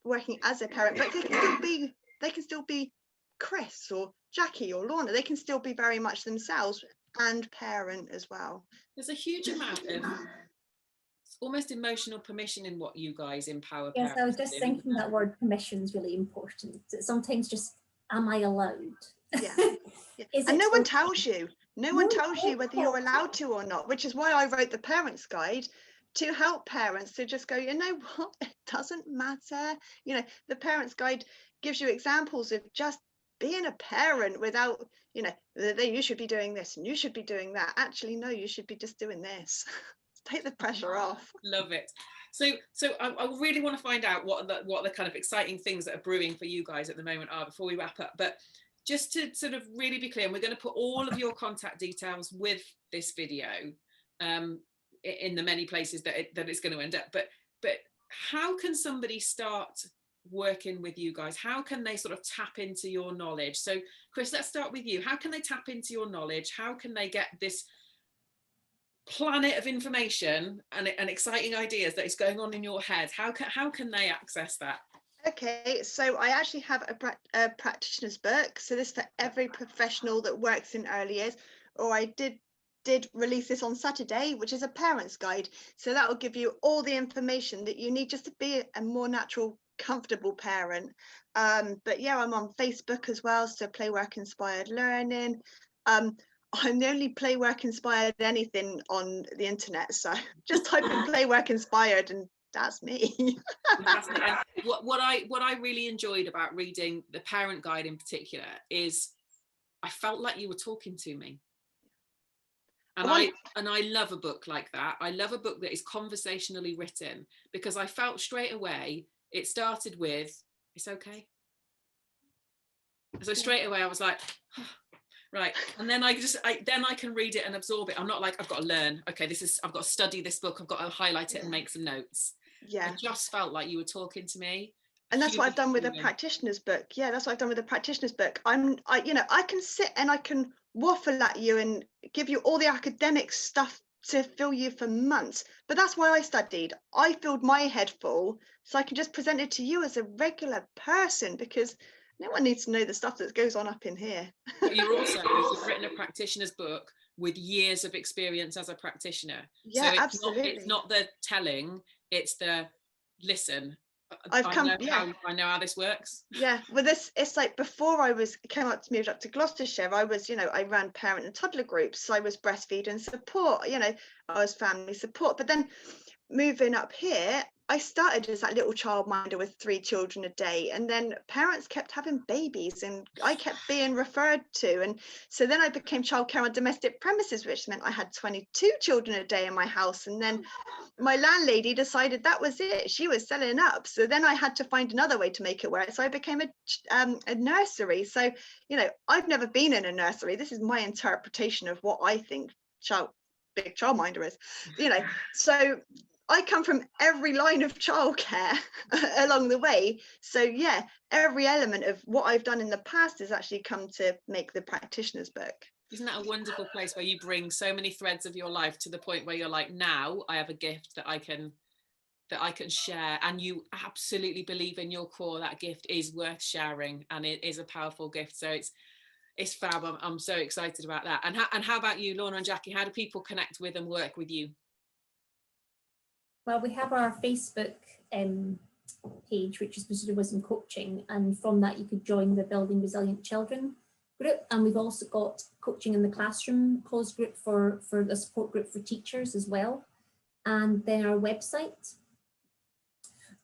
working as a parent, but they can still be Chris or Jackie or Lorna. They can still be very much themselves and parent as well. There's a huge amount of almost emotional permission in what you guys empower yes, parents. I was just thinking that word permission is really important. Sometimes just, am I allowed? Yeah. And no one tells you. No one tells you whether you're allowed to or not, which is why I wrote the parents guide, to help parents to just go, you know what, it doesn't matter. You know, the parents guide gives you examples of just being a parent without, you know, you should be doing this and you should be doing that. Actually, no, you should be just doing this. Take the pressure off. Love it. So I really want to find out what the kind of exciting things that are brewing for you guys at the moment are before we wrap up. But just to sort of really be clear, and we're going to put all of your contact details with this video in the many places that it's going to end up. But how can somebody start working with you guys? How can they sort of tap into your knowledge? So Chris, let's start with you. How can they tap into your knowledge? How can they get this planet of information and exciting ideas that is going on in your head? How can they access that? Okay, so I actually have a practitioner's book. So this is for every professional that works in early years, or I did release this on Saturday, which is a parent's guide. So that will give you all the information that you need just to be a more natural, comfortable parent. But yeah, I'm on Facebook as well, so Play Work Inspired Learning. I'm the only Play Work Inspired anything on the internet, so just type in Play Work Inspired and that's me. And what I really enjoyed about reading the parent guide in particular is I felt like you were talking to me. And I love a book like that. I love a book that is conversationally written, because I felt straight away it started with, it's okay. So straight away I was like, oh, right. And then I can read it and absorb it. I'm not like, I've got to learn. Okay, I've got to study this book. I've got to highlight it and make some notes. Yeah. I just felt like you were talking to me. And that's what I've done with a practitioner's book. Yeah, that's what I've done with a practitioner's book. I can sit and I can waffle at you and give you all the academic stuff to fill you for months. But that's why I studied. I filled my head full so I can just present it to you as a regular person, because no one needs to know the stuff that goes on up in here. But you've written a practitioner's book with years of experience as a practitioner. Yeah, so absolutely. It's not the telling, it's the listen. I know how this works. Yeah, well, it's like before I moved up to Gloucestershire, I ran parent and toddler groups. So I was breastfeeding support, I was family support. But then moving up here, I started as that little childminder with 3 children a day, and then parents kept having babies and I kept being referred to, and so then I became childcare on domestic premises, which meant I had 22 children a day in my house. And then my landlady decided that was it, she was selling up, so then I had to find another way to make it work, so I became a nursery. So, you know, I've never been in a nursery. This is my interpretation of what I think big childminder is, you know. So I come from every line of childcare along the way. So yeah, every element of what I've done in the past has actually come to make the practitioner's book. Isn't that a wonderful place where you bring so many threads of your life to the point where you're like, now I have a gift that I can share, and you absolutely believe in your core that gift is worth sharing and it is a powerful gift. So it's fab. I'm so excited about that. And how about you, Lorna and Jackie? How do people connect with and work with you? Well, we have our Facebook page, which is Pursuit of Wisdom Coaching, and from that you could join the Building Resilient Children group. And we've also got Coaching in the Classroom closed group for the support group for teachers as well. And then our website,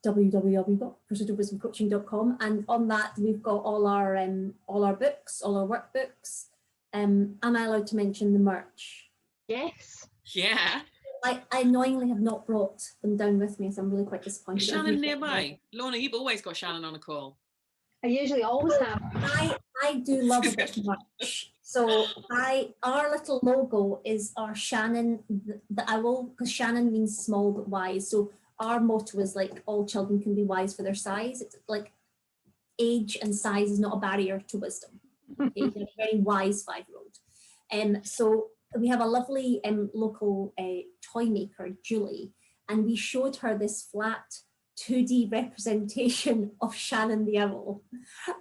www.pursuitofwisdomcoaching.com, and on that we've got all our books, all our workbooks. Am I allowed to mention the merch? Yes. Yeah. I annoyingly have not brought them down with me, so I'm really quite disappointed. Is Shannon nearby? Lorna, you've always got Shannon on a call. I usually always have. I do love a bit of merch. So our little logo is our Shannon, the owl, because Shannon means small but wise. So our motto is like, all children can be wise for their size. It's like age and size is not a barrier to wisdom. Okay? You're a very wise 5-year-old. So we have a lovely local toy maker, Julie, and we showed her this flat 2D representation of Shannon the owl,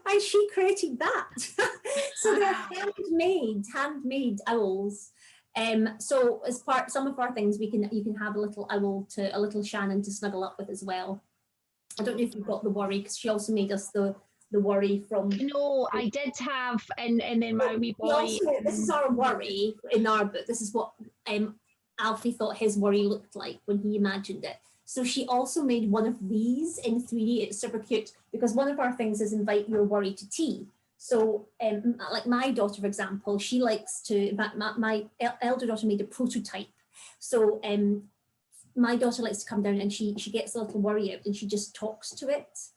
and she created that. So they're handmade owls. So as part some of our things, you can have a little owl a little Shannon to snuggle up with as well. I don't know if you've got the worry, because she also made us the worry from. No, I did have, and then my wee boy. This is our worry in our book. This is what Alfie thought his worry looked like when he imagined it. So she also made one of these in 3D. It's super cute because one of our things is invite your worry to tea. So like my daughter, for example, she likes to, in fact, my elder daughter made a prototype. So my daughter likes to come down and she gets a little worry out and she just talks to it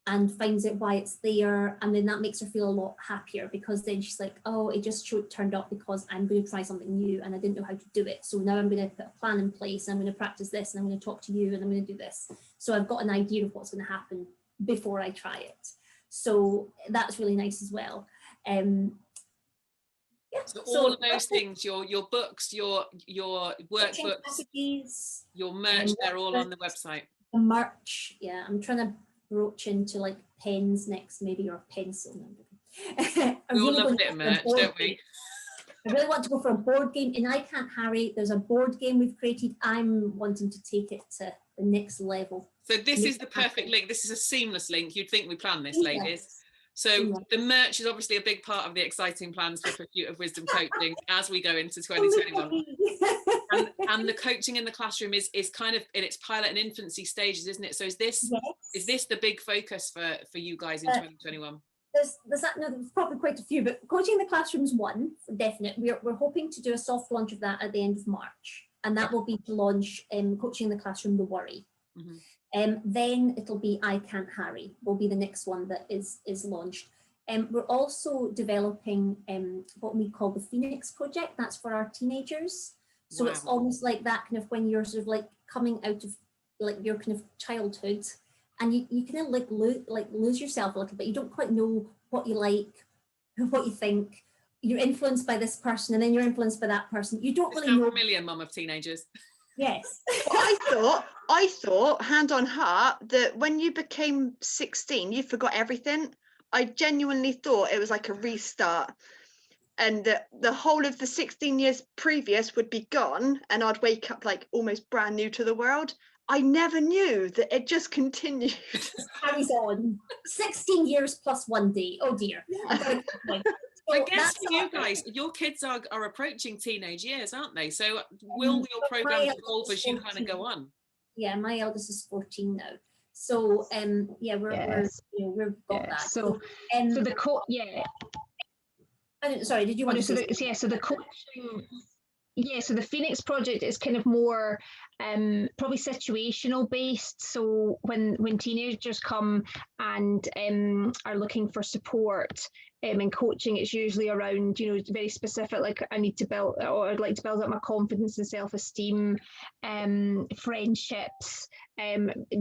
and finds out why it's there, and then that makes her feel a lot happier, because then she's like, oh, it just turned up because I'm going to try something new and I didn't know how to do it, so now I'm going to put a plan in place, I'm going to practice this, and I'm going to talk to you, and I'm going to do this, so I've got an idea of what's going to happen before I try it. So that's really nice as well. Yeah, so all of those things, your books, your workbooks, your merch, they're all on the website. The merch, yeah, I'm trying to broach into like pens next, maybe, or a pencil. We all love a bit of merch, don't we? I really want to go for a board game, and I Can't Harry. There's a board game we've created. I'm wanting to take it to the next level. So this is the perfect link. This is a seamless link. You'd think we planned this, ladies. So the merch is obviously a big part of the exciting plans for Pursuit of Wisdom Coaching as we go into 2021. And the coaching in the classroom is kind of in its pilot and infancy stages, isn't it? So is this the big focus for you guys in 2021? There's probably quite a few, but coaching in the classroom is one for definite. We're hoping to do a soft launch of that at the end of March, and that will be to launch coaching in the classroom, the worry. Then it'll be I Can't Harry will be the next one that is launched. We're also developing what we call the Phoenix Project. That's for our teenagers. So it's almost like that kind of when you're sort of like coming out of like your kind of childhood, and you kind of lose yourself a little bit. You don't quite know what you like, what you think. You're influenced by this person, and then you're influenced by that person. You don't really know. Familiar, mum of teenagers. Yes. Well, I thought, hand on heart, that when you became 16, you forgot everything. I genuinely thought it was like a restart, and the whole of the 16 years previous would be gone, and I'd wake up like almost brand new to the world. I never knew that it just continued. Carries on. 16 years plus 1 day. Oh dear. Yeah. I guess for you guys, your kids are approaching teenage years, aren't they? So will your program evolve as you kind of go on? yeah, my eldest is 14 now. So yeah, we've got that. So the sorry, did you want to say? So the coaching. Yeah, so the Phoenix project is kind of more probably situational based. So when teenagers come and are looking for support in coaching, it's usually around, very specific, like I need to build, or I'd like to build up my confidence and self-esteem, friendships,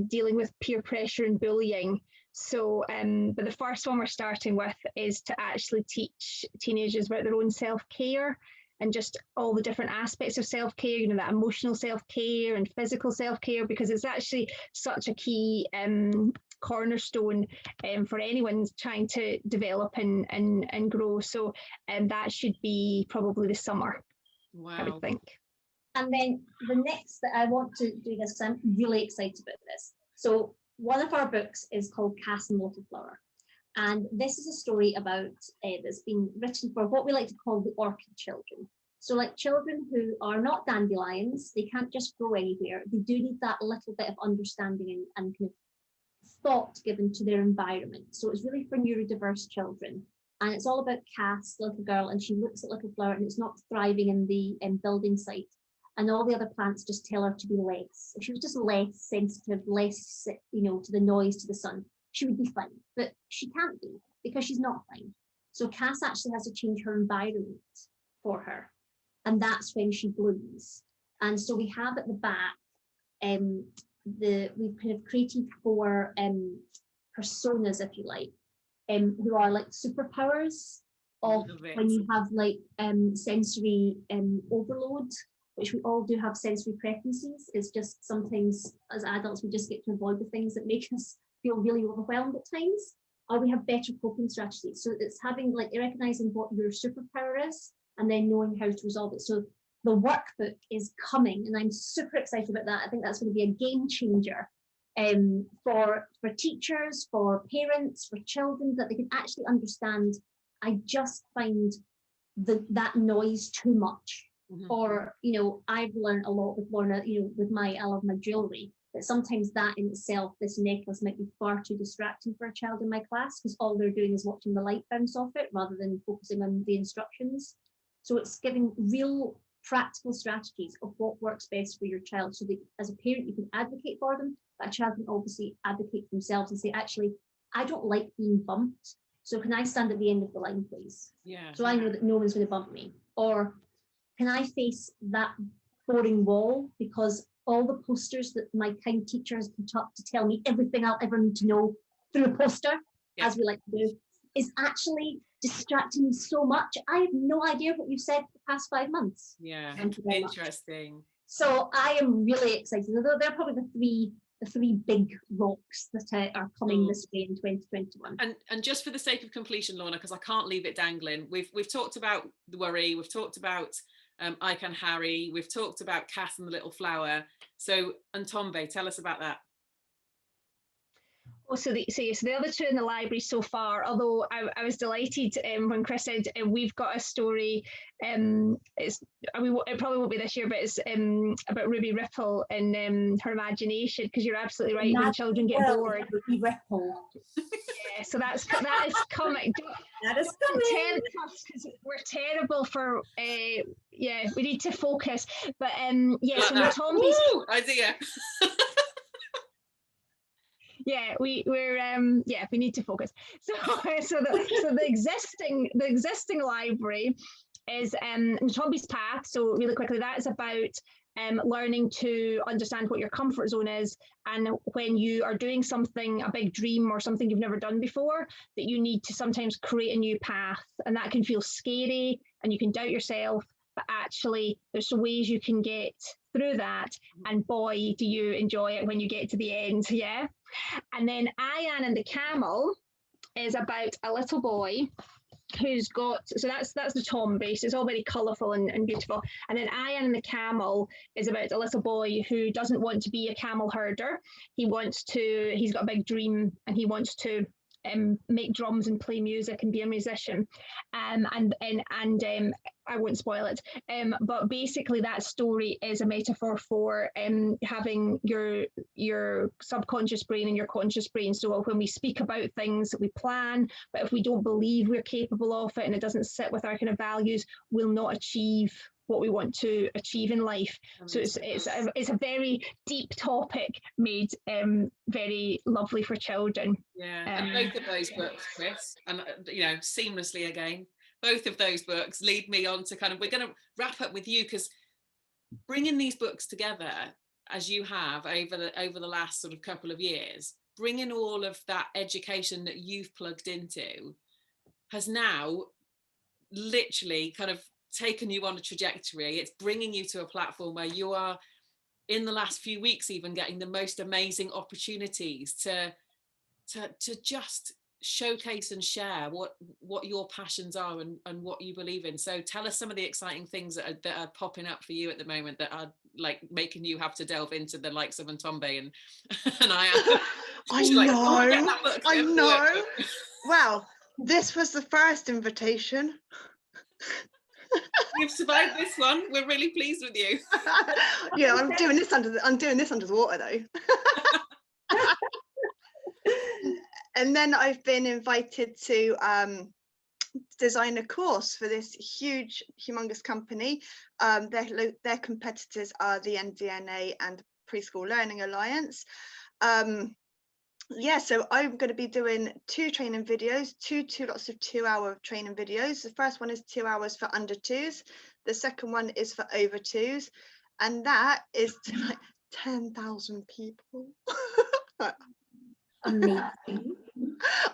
dealing with peer pressure and bullying. So, but the first one we're starting with is to actually teach teenagers about their own self-care and just all the different aspects of self-care, that emotional self-care and physical self-care, because it's actually such a key cornerstone for anyone trying to develop and grow. So that should be probably the summer, I would think. And then the next that I want to do this, because I'm really excited about this. So one of our books is called Cass and Little Flower. And this is a story about that's been written for what we like to call the orchid children. So like children who are not dandelions, they can't just grow anywhere. They do need that little bit of understanding and kind of thought given to their environment. So it's really for neurodiverse children. And it's all about Cass, the little girl, and she looks at Little Flower and it's not thriving in the building site. And all the other plants just tell her to be less. If she was just less sensitive, less, to the noise, to the sun, she would be fine. But she can't be because she's not fine. So Cass actually has to change her environment for her. And that's when she blooms. And so we have at the back, we've kind of created 4 personas, if you like, who are like superpowers of when you have like sensory overload, which we all do have sensory preferences. It's just sometimes as adults, we just get to avoid the things that make us feel really overwhelmed at times, or we have better coping strategies. So it's having like recognizing what your superpower is and then knowing how to resolve it. So the workbook is coming and I'm super excited about that. I think that's going to be a game changer for teachers, for parents, for children, that they can actually understand, I just find that noise too much. Mm-hmm. Or, I've learned a lot with Lorna, with I love my jewelry, that sometimes that in itself, this necklace might be far too distracting for a child in my class because all they're doing is watching the light bounce off it rather than focusing on the instructions. So it's giving real practical strategies of what works best for your child, so that as a parent you can advocate for them, but a child can obviously advocate for themselves and say, actually, I don't like being bumped, so can I stand at the end of the line, please? Yeah. So I know that no one's going to bump me. Or can I face that boring wall because all the posters that my kind teacher has put up to tell me everything I'll ever need to know through a poster, as we like to do, is actually distracting me so much. I have no idea what you've said for the past 5 months. Yeah, interesting. So I am really excited. They're probably the three big rocks that are coming this way in 2021. And just for the sake of completion, Lorna, because I can't leave it dangling, we've talked about the worry, we've talked about I Can Harry, we've talked about Cass and the Little Flower. So, and Tombe, tell us about that. Oh, so the other 2 in the library so far, although I was delighted when Chris said we've got a story, it probably won't be this year, but it's about Ruby Ripple and her imagination, because you're absolutely right, when children get bored. Ruby Ripple. Yeah, so that is coming. That is coming. Because we're terrible for, we need to focus. But so the Tomby's idea. Yeah, we need to focus. So the existing library is Tomby's Path. So really quickly, that is about learning to understand what your comfort zone is, and when you are doing something, a big dream or something you've never done before, that you need to sometimes create a new path, and that can feel scary and you can doubt yourself, but actually there's ways you can get through that, and boy, do you enjoy it when you get to the end. Yeah. And then Ayan and the Camel is about a little boy who's got, so that's the Tomby, so it's all very colourful and beautiful. And then Ayan and the Camel is about a little boy who doesn't want to be a camel herder. He's got a big dream and he wants to make drums and play music and be a musician. And I won't spoil it. But basically that story is a metaphor for having your subconscious brain and your conscious brain. So when we speak about things, we plan, but if we don't believe we're capable of it and it doesn't sit with our kind of values, we'll not achieve what we want to achieve in life. So it's a very deep topic made very lovely for children. Yeah, and both of those books, Chris, and you know, seamlessly again, both of those books lead me on to kind of, we're going to wrap up with you, because bringing these books together as you have over the last sort of couple of years, bringing all of that education that you've plugged into has now literally kind of taken you on a trajectory. It's bringing you to a platform where you are, in the last few weeks, even getting the most amazing opportunities to just showcase and share what your passions are and what you believe in. So tell us some of the exciting things that are popping up for you at the moment that are like making you have to delve into the likes of Ntombe and I am. I know. Well, this was the first invitation. You've survived this one. We're really pleased with you. Yeah, I'm doing this under the water though. And then I've been invited to design a course for this huge, humongous company. Their competitors are the NDNA and Preschool Learning Alliance. Yeah, so I'm going to be doing 2 training videos, two lots of 2-hour training videos. The first one is 2 hours for under 2s. The second one is for over 2s. And that is to like 10,000 people. Amazing.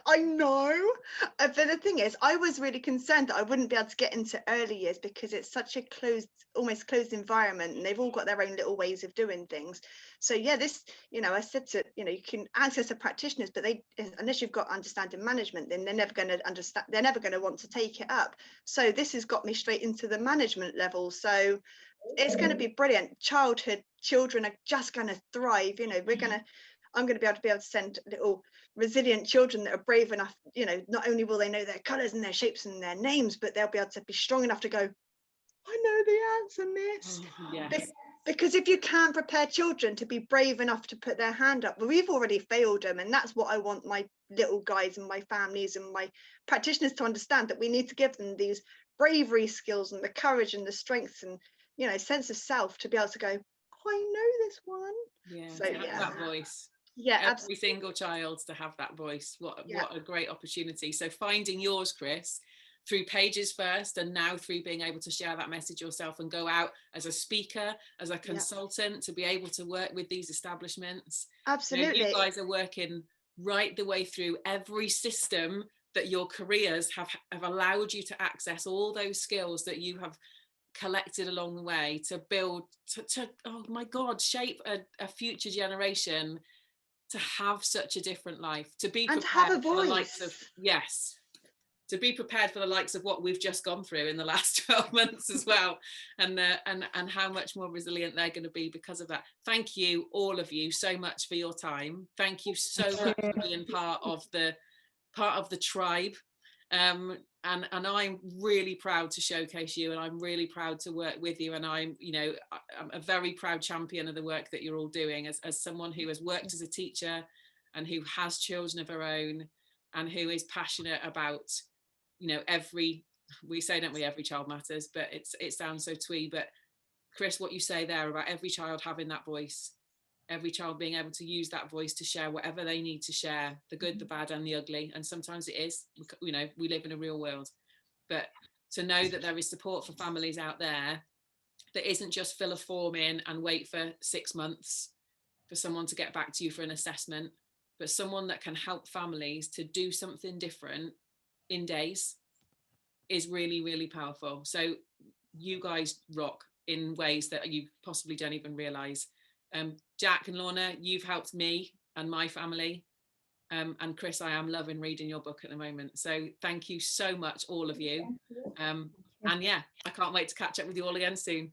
I know. But the thing is, I was really concerned that I wouldn't be able to get into early years because it's such a almost closed environment, and they've all got their own little ways of doing things. So yeah, this, you know, I said to, you know, you can access the practitioners, but unless you've got understanding management, then they're never going to understand, they're never going to want to take it up. So this has got me straight into the management level. So it's going to be brilliant. Children are just going to thrive. You know, I'm going to be able to send little resilient children that are brave enough, you know, not only will they know their colours and their shapes and their names, but they'll be able to be strong enough to go, I know the answer, miss. Oh, yes. Because if you can't prepare children to be brave enough to put their hand up, well, we've already failed them. And that's what I want my little guys and my families and my practitioners to understand, that we need to give them these bravery skills and the courage and the strength and, you know, sense of self to be able to go, oh, I know this one. Yeah, so, yeah. That voice. Yeah, every absolutely. single child to have that voice. What a great opportunity. So finding yours, Chris, through pages first, and now through being able to share that message yourself and go out as a speaker, as a consultant, to be able to work with these establishments. Absolutely. You guys are working right the way through every system that your careers have allowed you to access all those skills that you have collected along the way to build, to oh my God, shape a future generation to have such a different life, to be prepared and have a for the voice. likes of, to be prepared for the likes of what we've just gone through in the last 12 months as well, and how much more resilient they're going to be because of that. Thank you, all of you, so much for your time. Thank you so much for being part of the tribe. And I'm really proud to showcase you, and I'm really proud to work with you, and I'm a very proud champion of the work that you're all doing, as someone who has worked as a teacher and who has children of her own and who is passionate about, you know, we say, don't we, every child matters, but it sounds so twee. But Chris, what you say there about every child having that voice, every child being able to use that voice to share whatever they need to share, the good, the bad and the ugly. And sometimes it is, you know, we live in a real world, but to know that there is support for families out there that isn't just fill a form in and wait for 6 months for someone to get back to you for an assessment, but someone that can help families to do something different in days, is really, really powerful. So you guys rock in ways that you possibly don't even realize. Jack and Lorna, you've helped me and my family. And Chris, I am loving reading your book at the moment. So thank you so much, all of you. And yeah, I can't wait to catch up with you all again soon.